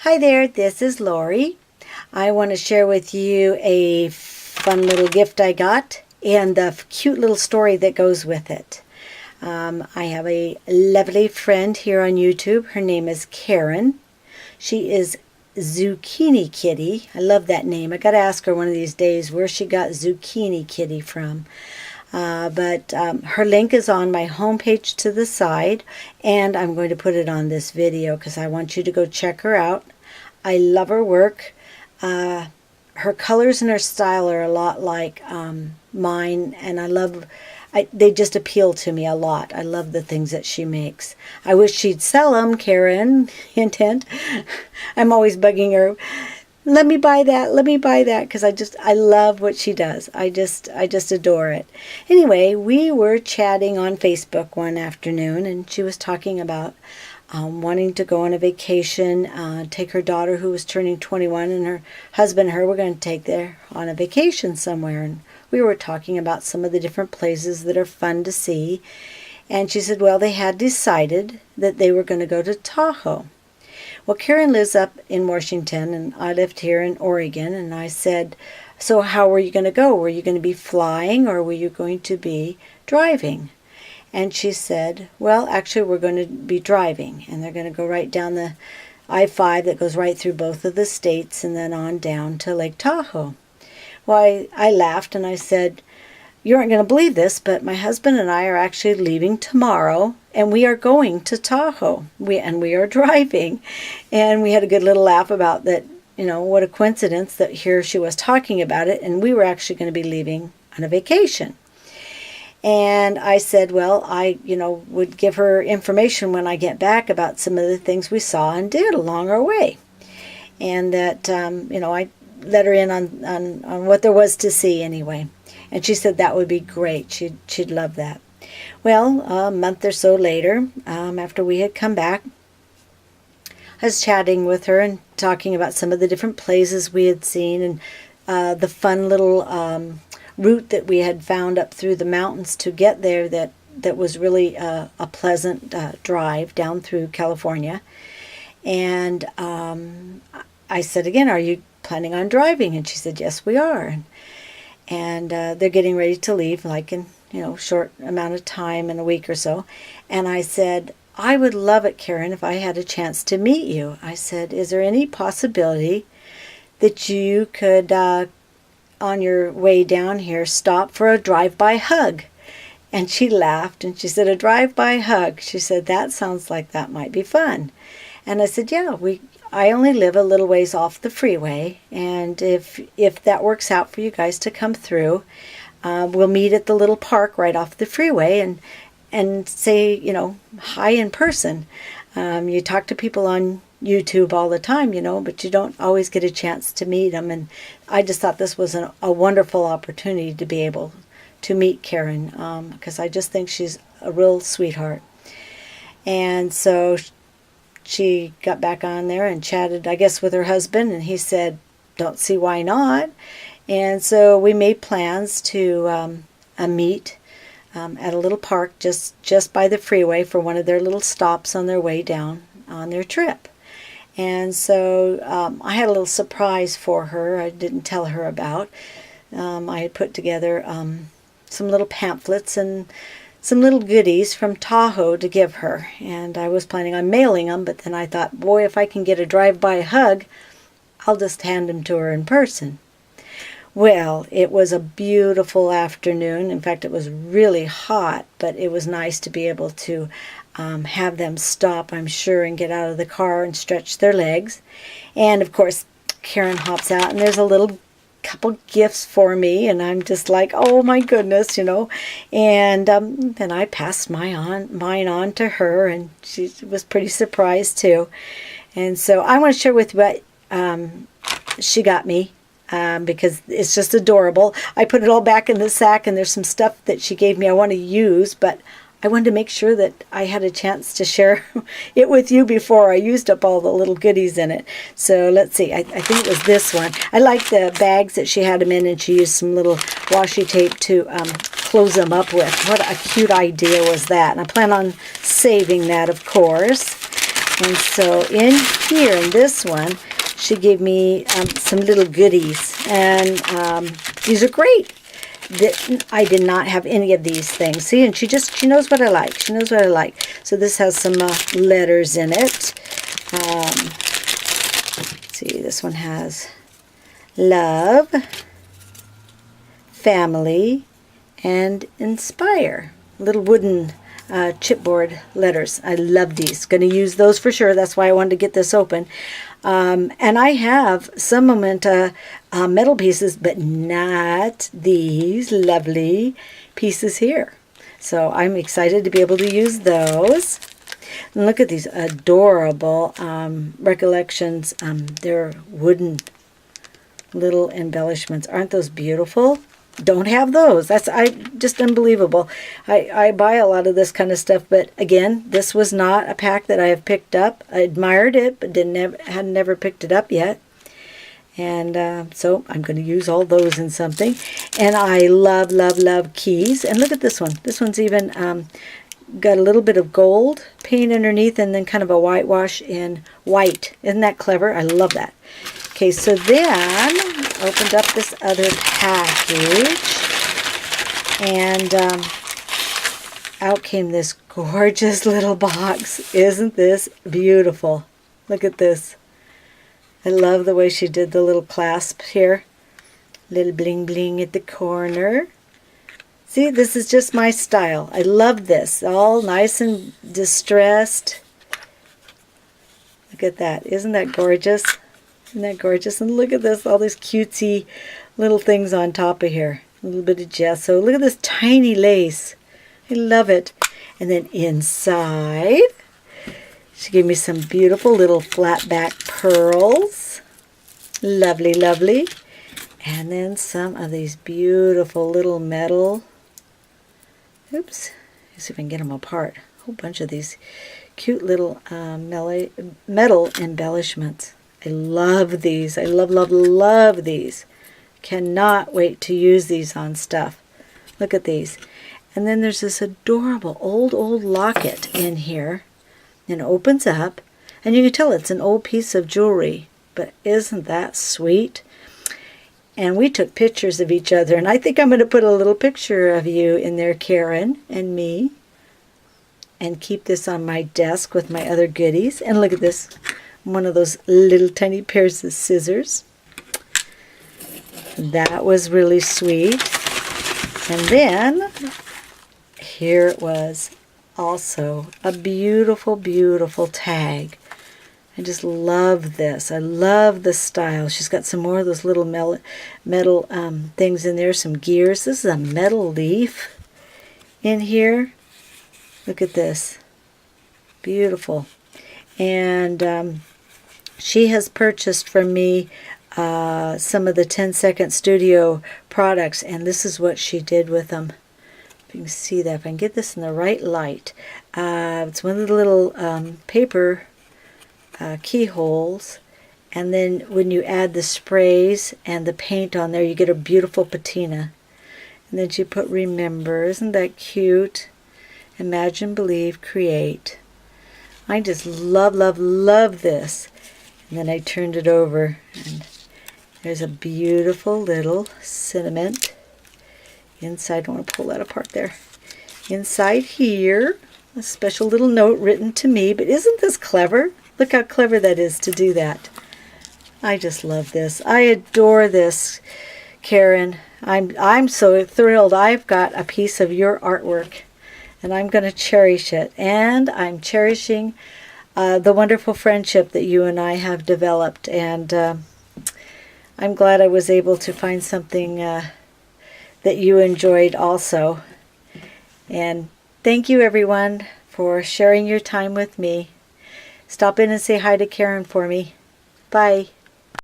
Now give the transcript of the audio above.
Hi there, this is Laurie. I want to share with you a fun little gift I got and the cute little story that goes with it. I have a lovely friend here on YouTube. Her name is Karen. She is Zucchini Kitty. I love that name. I got to ask her one of these days where she got Zucchini Kitty from. But her link is on my homepage to the side, and I'm going to put it on this video because I want you to go check her out. I love her work. Her colors and her style are a lot like mine, and they just appeal to me a lot. I love the things that she makes. I wish she'd sell them, Karen. Hint, hint. I'm always bugging her. Let me buy that, because I love what she does. I just adore it. Anyway, we were chatting on Facebook one afternoon, and she was talking about wanting to go on a vacation, take her daughter who was turning 21, and her husband and her were going to take her on a vacation somewhere. And we were talking about some of the different places that are fun to see. And she said, well, they had decided that they were going to go to Tahoe. Well, Karen lives up in Washington, and I lived here in Oregon, and I said, so how were you going to go? Were you going to be flying, or were you going to be driving? And she said, well, actually, we're going to be driving, and they're going to go right down the I-5 that goes right through both of the states and then on down to Lake Tahoe. Well, I laughed, and I said, you aren't going to believe this, but my husband and I are actually leaving tomorrow, and we are going to Tahoe. We are driving. And we had a good little laugh about that, what a coincidence that here she was talking about it, and we were actually going to be leaving on a vacation. And I said, well, I, would give her information when I get back about some of the things we saw and did along our way. And that, I let her in on what there was to see anyway. And she said that would be great. She'd love that. Well, a month or so later, after we had come back, I was chatting with her and talking about some of the different places we had seen and the fun little route that we had found up through the mountains to get there that was really a pleasant drive down through California. And I said again, are you planning on driving? And she said, yes, we are. And they're getting ready to leave, like in, short amount of time, in a week or so. And I said, I would love it, Karen, if I had a chance to meet you. I said, is there any possibility that you could, on your way down here, stop for a drive-by hug? And she laughed, and she said, a drive-by hug. She said, that sounds like that might be fun. And I said, yeah, I only live a little ways off the freeway, and if that works out for you guys to come through, we'll meet at the little park right off the freeway and say, hi in person. You talk to people on YouTube all the time, but you don't always get a chance to meet them. And I just thought this was a wonderful opportunity to be able to meet Karen, because I just think she's a real sweetheart. And so she got back on there and chatted, I guess, with her husband, and he said, don't see why not. And so we made plans to meet at a little park just by the freeway for one of their little stops on their way down on their trip. And so I had a little surprise for her I didn't tell her about. I had put together some little pamphlets and some little goodies from Tahoe to give her, and I was planning on mailing them, but then I thought, boy, if I can get a drive-by hug, I'll just hand them to her in person. Well, it was a beautiful afternoon. In fact, it was really hot, but it was nice to be able to have them stop, I'm sure, and get out of the car and stretch their legs. And, of course, Karen hops out, and there's a little couple gifts for me, and I'm just like, oh my goodness, and then I passed mine on to her, and she was pretty surprised too. And so I want to share with you what she got me, because it's just adorable. I put it all back in the sack, and there's some stuff that she gave me I want to use, but I wanted to make sure that I had a chance to share it with you before I used up all the little goodies in it. So let's see. I think it was this one. I like the bags that she had them in, and she used some little washi tape to close them up with. What a cute idea was that. And I plan on saving that, of course. And so in here, in this one, she gave me some little goodies. And these are great. I did not have any of these things. See, and she knows what I like. She knows what I like. So this has some letters in it. Let's see, this one has love, family, and inspire. Little wooden chipboard letters. I love these. Going to use those for sure. That's why I wanted to get this open. And I have some Momenta metal pieces, but not these lovely pieces here. So I'm excited to be able to use those. And look at these adorable recollections. They're wooden little embellishments. Aren't those beautiful? Don't have those. That's just unbelievable. I buy a lot of this kind of stuff, but again, this was not a pack that I have picked up. I admired it, but had never picked it up yet. And so I'm going to use all those in something. And I love, love, love keys. And look at this one. This one's even got a little bit of gold paint underneath and then kind of a whitewash in white. Isn't that clever? I love that. Okay, so then opened up this other package, and out came this gorgeous little box. Isn't this beautiful? Look at this. I love the way she did the little clasp here. Little bling bling at the corner. See, this is just my style. I love this. All nice and distressed. Look at that. Isn't that gorgeous? Isn't that gorgeous? And look at this, all these cutesy little things on top of here. A little bit of gesso. Look at this tiny lace. I love it. And then inside, she gave me some beautiful little flat back pearls. Lovely, lovely. And then some of these beautiful little metal. Oops. Let's see if I can get them apart. A whole bunch of these cute little metal embellishments. I love these. I love, love, love these. Cannot wait to use these on stuff. Look at these. And then there's this adorable old locket in here. And it opens up. And you can tell it's an old piece of jewelry. But isn't that sweet? And we took pictures of each other. And I think I'm going to put a little picture of you in there, Karen, and me. And keep this on my desk with my other goodies. And look at this. One of those little tiny pairs of scissors. That was really sweet. And then here it was also a beautiful, beautiful tag. I just love this. I love the style. She's got some more of those little metal things in there, some gears. This is a metal leaf in here. Look at this. Beautiful. And she has purchased from me some of the 10-second studio products, and this is what she did with them. If you can see that, if I can get this in the right light. It's one of the little paper keyholes, and then when you add the sprays and the paint on there, you get a beautiful patina. And then she put remember. Isn't that cute? Imagine, believe, create. I just love, love, love this. And then I turned it over, and there's a beautiful little sentiment inside. I want to pull that apart there. Inside here, a special little note written to me. But isn't this clever? Look how clever that is to do that. I just love this. I adore this, Karen. I'm so thrilled. I've got a piece of your artwork, and I'm going to cherish it. And I'm cherishing the wonderful friendship that you and I have developed, and I'm glad I was able to find something that you enjoyed also. And thank you, everyone, for sharing your time with me. Stop in and say hi to Karen for me. Bye.